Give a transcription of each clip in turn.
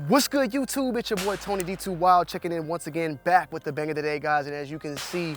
What's good, YouTube? It's your boy Tony D2 Wild checking in once again, back with the banger today, guys. And as you can see,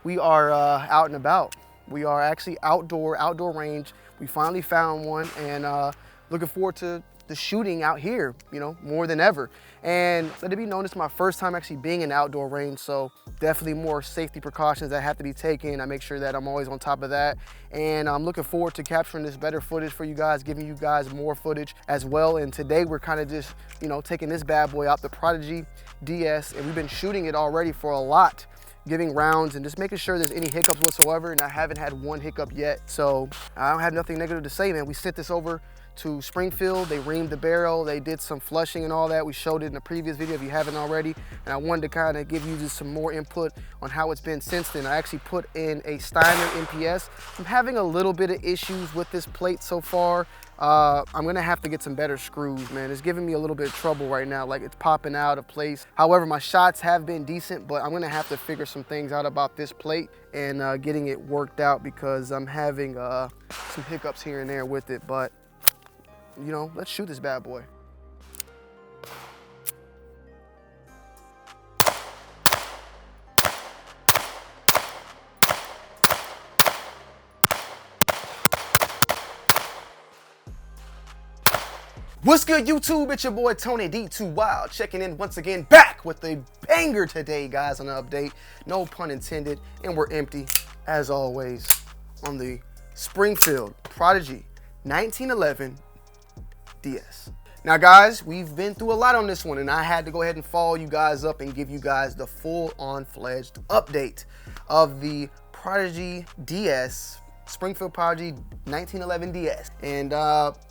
we are out and about. We are actually outdoor range. We finally found one, and looking forward to the shooting out here, you know, more than ever. And let it be known, it's my first time actually being in outdoor range, so definitely more safety precautions that have to be taken. I make sure that I'm always on top of that. And I'm looking forward to capturing this better footage for you guys, giving you guys more footage as well. And today we're kind of just, you know, taking this bad boy out, the Prodigy DS, and we've been shooting it already for a lot, giving rounds and just making sure there's any hiccups whatsoever. And I haven't had one hiccup yet, so I don't have nothing negative to say, man. We sent this over to Springfield. They reamed the barrel, they did some flushing and all that. We showed it in the previous video if you haven't already, and I wanted to kind of give you just some more input on how it's been since then. I actually put in a Steiner MPS. I'm having a little bit of issues with this plate so far. I'm gonna have to get some better screws, man. It's giving me a little bit of trouble right now, like it's popping out of place. However, my shots have been decent, but I'm gonna have to figure some things out about this plate and getting it worked out, because I'm having some hiccups here and there with it. But you know, let's shoot this bad boy. What's good, YouTube? It's your boy Tony D2 Wild checking in once again, back with a banger today, guys, on the update. No pun intended, and we're empty as always on the Springfield Prodigy 1911 DS. Now, guys, we've been through a lot on this one, and I had to go ahead and follow you guys up and give you guys the full-on fledged update of the Prodigy DS, Springfield Prodigy 1911 DS. And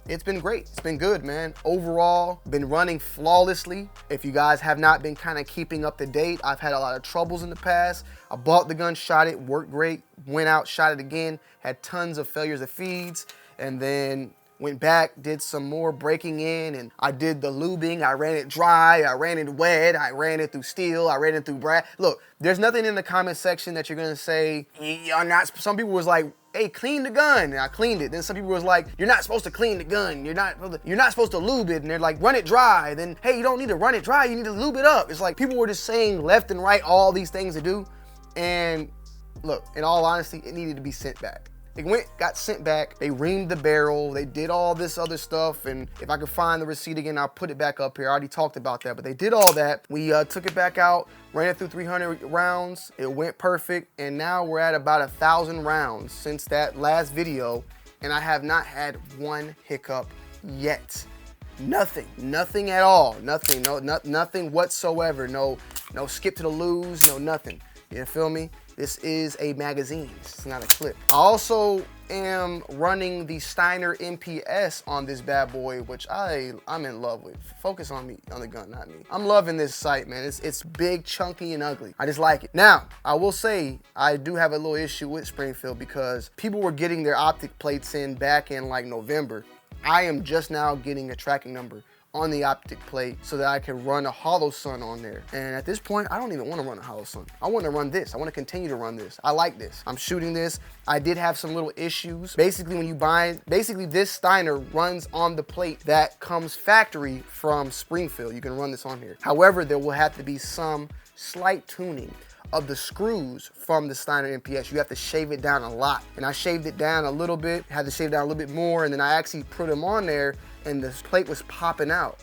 it's been great. It's been good, man. Overall, been running flawlessly. If you guys have not been kind of keeping up to date, I've had a lot of troubles in the past. I bought the gun, shot it, worked great, went out, shot it again, had tons of failures of feeds, and then went back, did some more breaking in, and I did the lubing. I ran it dry, I ran it wet, I ran it through steel, I ran it through brass. Look, there's nothing in the comment section that you're gonna say, you're not. Some people was like, hey, clean the gun, and I cleaned it. Then some people was like, you're not supposed to clean the gun, you're not supposed to lube it, and they're like, run it dry. Then, hey, you don't need to run it dry, you need to lube it up. It's like people were just saying left and right all these things to do, and look, in all honesty, it needed to be sent back. It got sent back, they reamed the barrel, they did all this other stuff, and if I could find the receipt again, I'll put it back up here. I already talked about that, but they did all that. We took it back out, ran it through 300 rounds, it went perfect, and now we're at about 1,000 rounds since that last video, and I have not had one hiccup yet. Nothing at all, nothing, nothing whatsoever, no skip to the lose, no nothing, you feel me? This is a magazine, it's not a clip. I also am running the Steiner MPS on this bad boy, which I'm in love with. Focus on me, on the gun, not me. I'm loving this sight, man. It's big, chunky, and ugly. I just like it. Now, I will say, I do have a little issue with Springfield because people were getting their optic plates in back in like November. I am just now getting a tracking number on the optic plate so that I can run a hollow sun on there. And at this point, I don't even want to run a hollow sun. I want to run this. I want to continue to run this. I like this. I'm shooting this. I did have some little issues. Basically, when you buy, this Steiner runs on the plate that comes factory from Springfield. You can run this on here. However, there will have to be some slight tuning of the screws from the Steiner MPS. You have to shave it down a lot. And I shaved it down a little bit, had to shave it down a little bit more, and then I actually put them on there and this plate was popping out.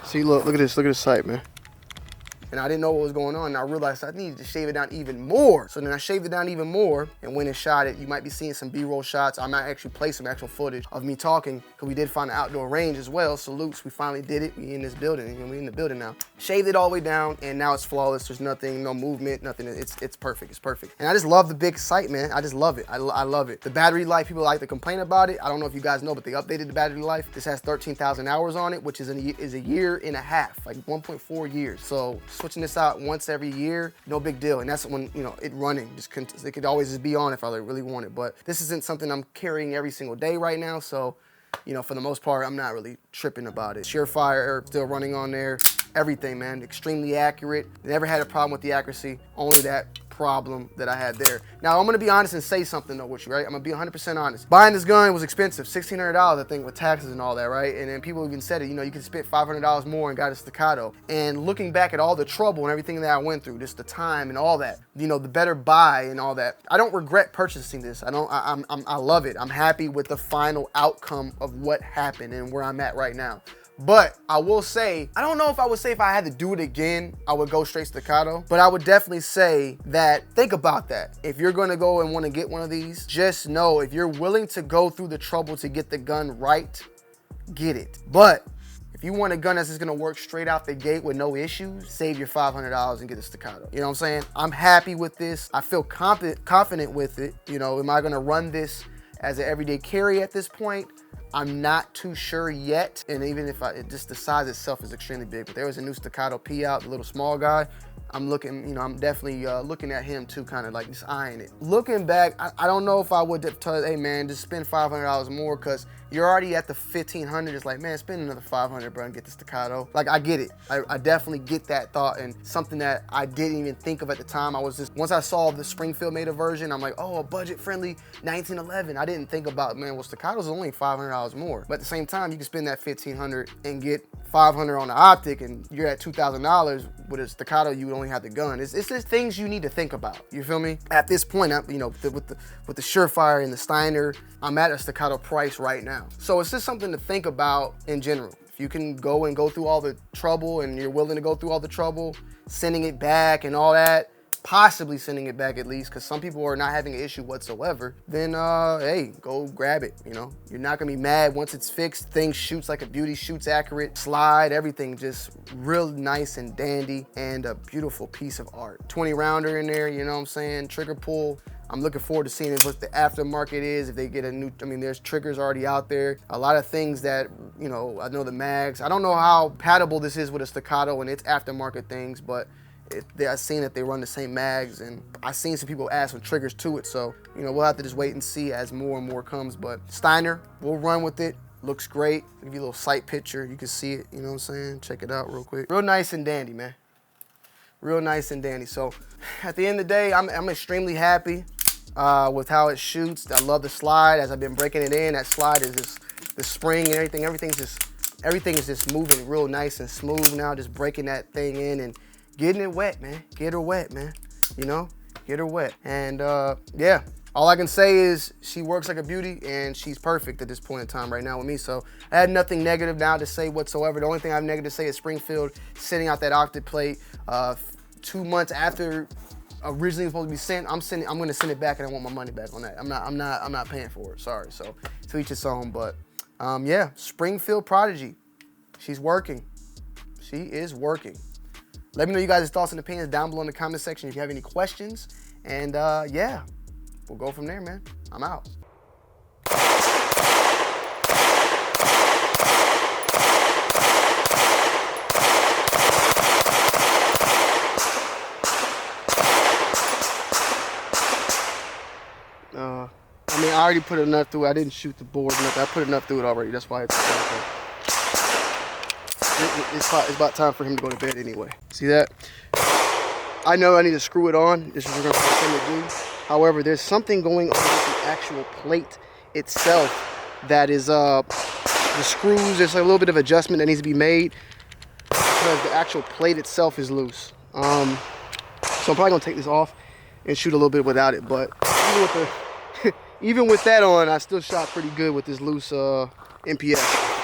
See, look at this sight, man. And I didn't know what was going on, and I realized I needed to shave it down even more. So then I shaved it down even more and went and shot it. You might be seeing some B-roll shots. I might actually play some actual footage of me talking, because we did find an outdoor range as well. Salutes, we finally did it. We in this building, and we in the building now. Shaved it all the way down, and now it's flawless. There's nothing, no movement, nothing. It's perfect, it's perfect. And I just love the big sight, man. I just love it, I love it. The battery life, people like to complain about it. I don't know if you guys know, but they updated the battery life. This has 13,000 hours on it, which is a year and a half, like 1.4 years. So switching this out once every year, no big deal. And that's when, you know, it running, it could always just be on if I really want it. But this isn't something I'm carrying every single day right now. So, you know, for the most part, I'm not really tripping about it. Surefire still running on there. everything, man. Extremely accurate. Never had a problem with the accuracy. Only that problem that I had there. Now, I'm gonna be honest and say something though with you, right? I'm gonna be 100% honest. Buying this gun was expensive, $1,600, I think, with taxes and all that, right? And then people even said it, you know, you could spend $500 more and got a staccato. And looking back at all the trouble and everything that I went through, just the time and all that, you know, the better buy and all that, I don't regret purchasing this. I love it. I'm happy with the final outcome of what happened and where I'm at right now. But I will say, I don't know if I would say if I had to do it again, I would go straight staccato. But I would definitely say that, think about that. If you're gonna go and wanna get one of these, just know if you're willing to go through the trouble to get the gun right, get it. But if you want a gun that's just gonna work straight out the gate with no issues, save your $500 and get a staccato. You know what I'm saying? I'm happy with this. I feel confident with it. You know, am I gonna run this as an everyday carry at this point? I'm not too sure yet, and even if just the size itself is extremely big. But there was a new staccato P out, the little small guy. I'm looking, you know, I'm definitely looking at him too, kind of like just eyeing it. Looking back, I don't know if I would have told, hey man, just spend $500 more, because you're already at the $1,500. It's like, man, spend another $500, bro, and get the staccato. Like, I get it. I definitely get that thought, and something that I didn't even think of at the time. I was just, once I saw the Springfield made a version, I'm like, oh, a budget-friendly 1911. I didn't think about, man, well, staccatos are only $500 more. But at the same time, you can spend that $1,500 and get $500 on the optic, and you're at $2,000. With a staccato, you would only have the gun. It's just things you need to think about. You feel me? At this point, you know, with the Surefire and the Steiner, I'm at a staccato price right now. So it's just something to think about in general. If you can go through all the trouble, and you're willing to go through all the trouble, sending it back and all that, possibly sending it back at least, because some people are not having an issue whatsoever, then hey, go grab it. You know, you're not gonna be mad once it's fixed. Thing shoots like a beauty, shoots accurate, slide, everything just real nice and dandy, and a beautiful piece of art. 20 rounder in there, you know what I'm saying? Trigger pull. I'm looking forward to seeing what the aftermarket is, if they get a new, I mean, there's triggers already out there. A lot of things that, you know, I know the mags. I don't know how compatible this is with a staccato and its aftermarket things, but I've seen that they run the same mags, and I've seen some people add some triggers to it. So, you know, we'll have to just wait and see as more and more comes. But Steiner, we'll run with it. Looks great. Give you a little sight picture. You can see it, you know what I'm saying? Check it out real quick. Real nice and dandy, man. Real nice and dandy. So at the end of the day, I'm extremely happy with how it shoots. I love the slide. As I've been breaking it in, that slide is just, the spring and everything, everything is just moving real nice and smooth now, just breaking that thing in and getting it wet, man. Get her wet, man. You know, get her wet. And yeah, all I can say is she works like a beauty, and she's perfect at this point in time right now with me. So I had nothing negative now to say whatsoever. The only thing I have negative to say is Springfield sending out that octet plate 2 months after originally supposed to be sent. I'm gonna send it back, and I want my money back on that. I'm not paying for it. Sorry. So to each its own. But yeah, Springfield Prodigy. She's working. She is working. Let me know you guys' thoughts and opinions down below in the comment section if you have any questions. And yeah, we'll go from there, man. I'm out. I mean, I already put enough through it. I didn't shoot the board or nothing. I put enough through it already. That's why it's about time for him to go to bed anyway. See that? I know I need to screw it on. This is what we're going to do. However, there's something going on with the actual plate itself that is the screws. There's a little bit of adjustment that needs to be made because the actual plate itself is loose. So I'm probably gonna take this off and shoot a little bit without it. But even with that on, I still shot pretty good with this loose MPS.